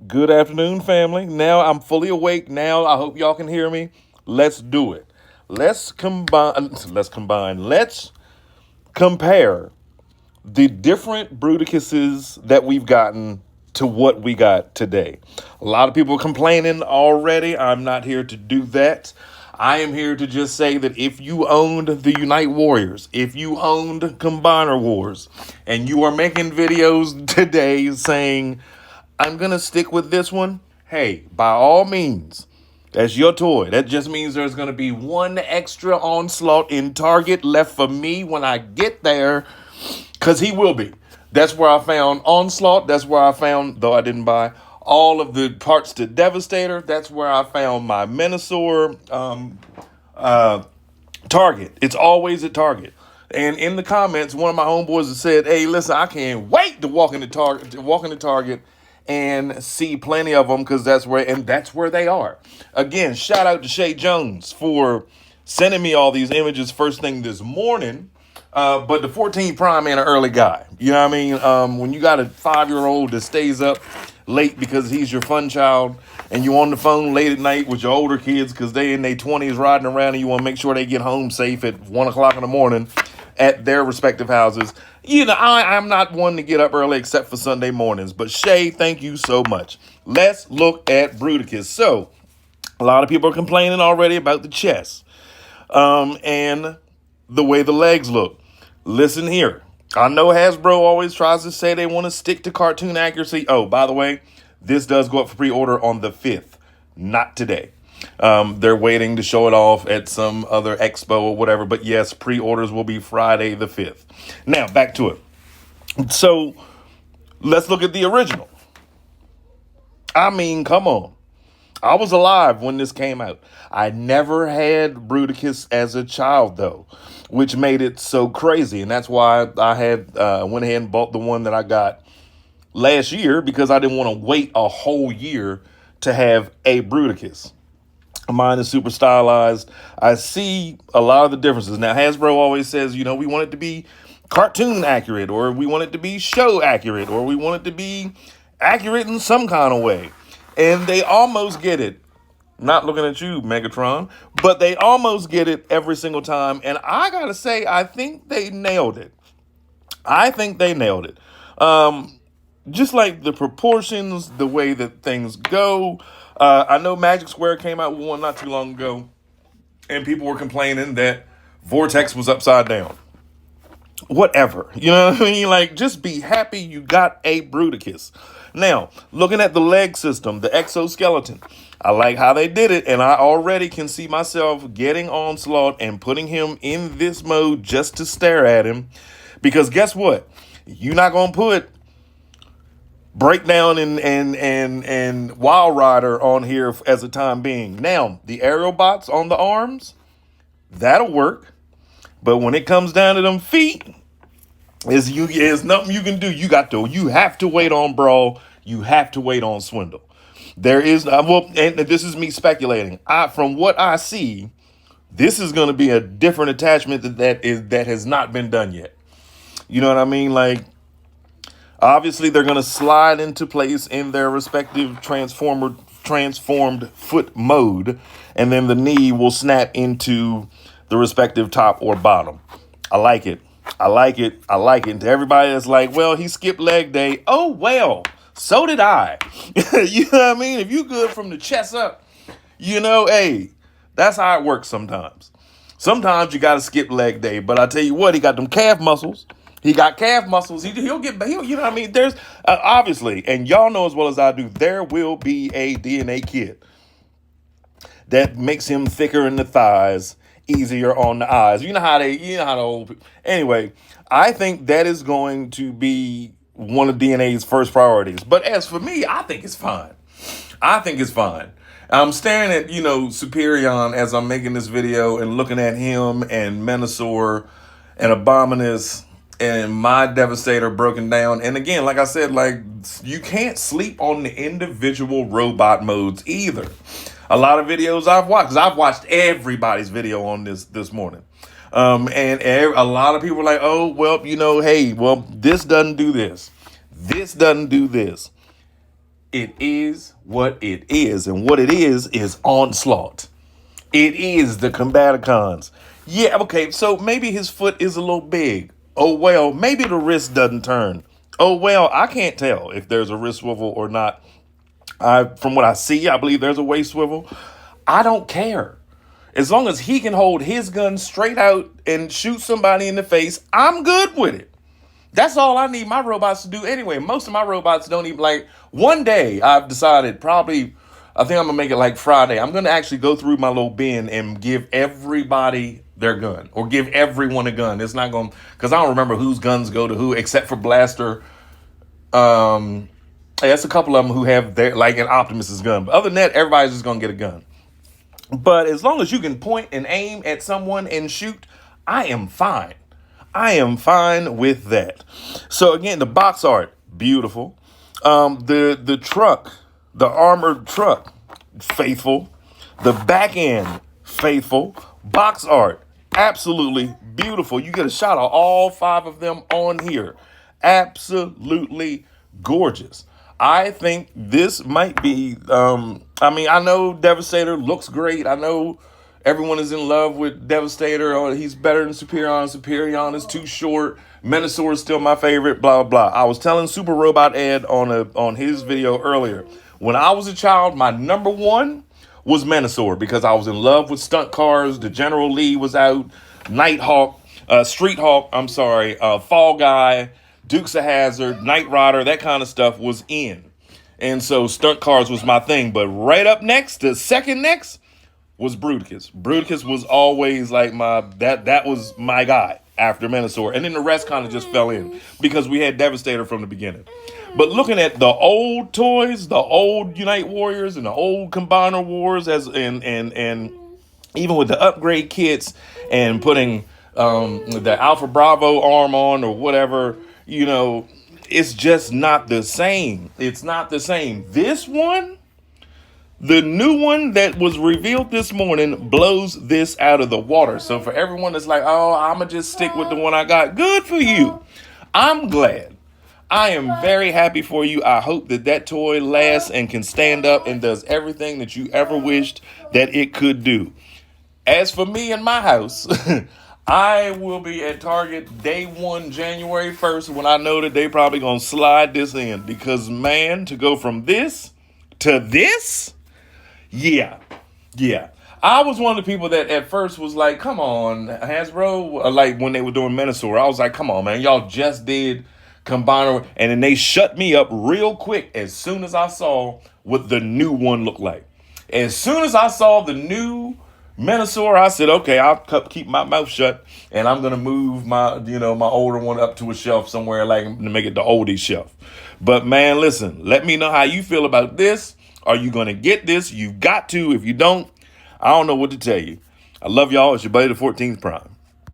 Good afternoon, family. Now I'm fully awake. Now I hope y'all can hear me. Let's do it. Let's combine. Let's combine. Let's compare the different Bruticuses that we've gotten to what we got today. A lot of people are complaining already. I'm not here to do that. I am here to just say that if you owned the Unite Warriors, if you owned Combiner Wars, and you are making videos today saying, I'm going to stick with this one, hey, by all means, that's your toy. That just means there's going to be one extra onslaught in Target left for me when I get there, because he will be. That's where I found Onslaught. That's where I found, though I didn't buy, all of the parts to Devastator. That's where I found my Menasor Target. It's always at Target. And in the comments, one of my homeboys has said, hey, listen, I can't wait to walk into Target and see plenty of them, because that's where they are. Again, shout out to Shay Jones for sending me all these images first thing this morning. But the 14 Prime ain't an early guy. You know what I mean? When you got a 5-year-old that stays up late because he's your fun child, and you on the phone late at night with your older kids because they in their 20s riding around, and you want to make sure they get home safe at 1 o'clock in the morning at their respective houses. You know, I'm not one to get up early except for Sunday mornings. But Shay, thank you so much. Let's look at Bruticus. So, a lot of people are complaining already about the chest and the way the legs look. Listen here. I know Hasbro always tries to say they want to stick to cartoon accuracy. Oh, by the way, this does go up for pre-order on the 5th, not today. They're waiting to show it off at some other expo or whatever. But yes, pre-orders will be Friday the 5th. Now, back to it. So, let's look at the original. I mean, come on. I was alive when this came out. I never had Bruticus as a child, though, which made it so crazy. And that's why I went ahead and bought the one that I got last year, because I didn't want to wait a whole year to have a Bruticus. Mine is super stylized. I see a lot of the differences. Now, Hasbro always says, you know, we want it to be cartoon accurate, or we want it to be show accurate, or we want it to be accurate in some kind of way. And they almost get it. Not looking at you, Megatron, but they almost get it every single time. And I gotta say, I think they nailed it. Just like the proportions, the way that things go. I know Magic Square came out with one not too long ago, and people were complaining that Vortex was upside down. Whatever. You know what I mean? Like, just be happy you got a Bruticus. Now, looking at the leg system, the exoskeleton, I like how they did it, and I already can see myself getting Onslaught and putting him in this mode just to stare at him. Because guess what? You're not going to put Breakdown and Wild Rider on here as a time being. Now, the aerial bots on the arms, that'll work. But when it comes down to them feet, there's nothing you can do. You have to wait on Brawl. You have to wait on Swindle. There is, and this is me speculating. From what I see, this is going to be a different attachment that has not been done yet. You know what I mean? Like, obviously, they're going to slide into place in their respective transformed foot mode, and then the knee will snap into the respective top or bottom. I like it. And to everybody that's like, well, he skipped leg day. Oh, well, so did I. You know what I mean? If you good from the chest up, you know, hey, that's how it works sometimes. Sometimes you got to skip leg day. But I tell you what, he got them calf muscles. He got calf muscles. He'll you know what I mean? There's obviously, and y'all know as well as I do, there will be a DNA kit that makes him thicker in the thighs, easier on the eyes. You know how the old people. Anyway, I think that is going to be one of DNA's first priorities. But as for me, I think it's fine. I'm staring at, Superion as I'm making this video and looking at him and Menasor and Abominus and my Devastator broken down. And again, like I said, like, you can't sleep on the individual robot modes either. A lot of videos I've watched, because I've watched everybody's video on this morning. And a lot of people are like, oh, well, hey, well, this doesn't do this. This doesn't do this. It is what it is. And what it is onslaught. It is the Combaticons. Yeah, okay, so maybe his foot is a little big. Oh, well, maybe the wrist doesn't turn. Oh, well, I can't tell if there's a wrist swivel or not. From what I see, I believe there's a waist swivel. I don't care. As long as he can hold his gun straight out and shoot somebody in the face, I'm good with it. That's all I need my robots to do anyway. Most of my robots don't even like. One day I've decided I think I'm going to make it like Friday. I'm going to actually go through my little bin and give everybody their gun or give everyone a gun. It's not going to, because I don't remember whose guns go to who except for Blaster. That's a couple of them who have their, like an Optimus's gun. But other than that, everybody's just going to get a gun. But as long as you can point and aim at someone and shoot, I am fine. I am fine with that. So again, the box art, beautiful. The truck, the armored truck, faithful. The back end, faithful. Box art, absolutely beautiful. You get a shot of all 5 of them on here. Absolutely gorgeous. I think this might be, I know Devastator looks great. I know everyone is in love with Devastator. Oh, he's better than Superion. Superion is too short. Menasor is still my favorite, blah, blah, blah. I was telling Super Robot Ed on his video earlier. When I was a child, my number 1 was Menasor because I was in love with stunt cars. The General Lee was out. Nighthawk, Street Hawk, Fall Guy, Dukes of Hazzard, Knight Rider, that kind of stuff was in. And so stunt cars was my thing. But right up next, the second next, was Bruticus. Bruticus was always like that was my guy after Menasor. And then the rest kind of just fell in because we had Devastator from the beginning. But looking at the old toys, the old Unite Warriors and the old Combiner Wars and even with the upgrade kits and putting the Alpha Bravo arm on or whatever, it's just not the same. It's not the same. This one, the new one that was revealed this morning, blows this out of the water. So for everyone that's like, oh, I'm going to just stick with the one I got, good for you. I'm glad. I am very happy for you. I hope that toy lasts and can stand up and does everything that you ever wished that it could do. As for me and my house, I will be at Target day 1, January 1st, when I know that they probably going to slide this in. Because, man, to go from this to this, yeah. I was one of the people that at first was like, come on, Hasbro. Like when they were doing Menasor, I was like, come on, man, y'all just did Combiner. And then they shut me up real quick as soon as I saw what the new one looked like. As soon as I saw the new Menasor, I said, okay, I'll keep my mouth shut and I'm going to move my older one up to a shelf somewhere like to make it the oldie shelf. But man, listen, let me know how you feel about this. Are you going to get this? You've got to. If you don't, I don't know what to tell you. I love y'all. It's your buddy, the 14th Prime.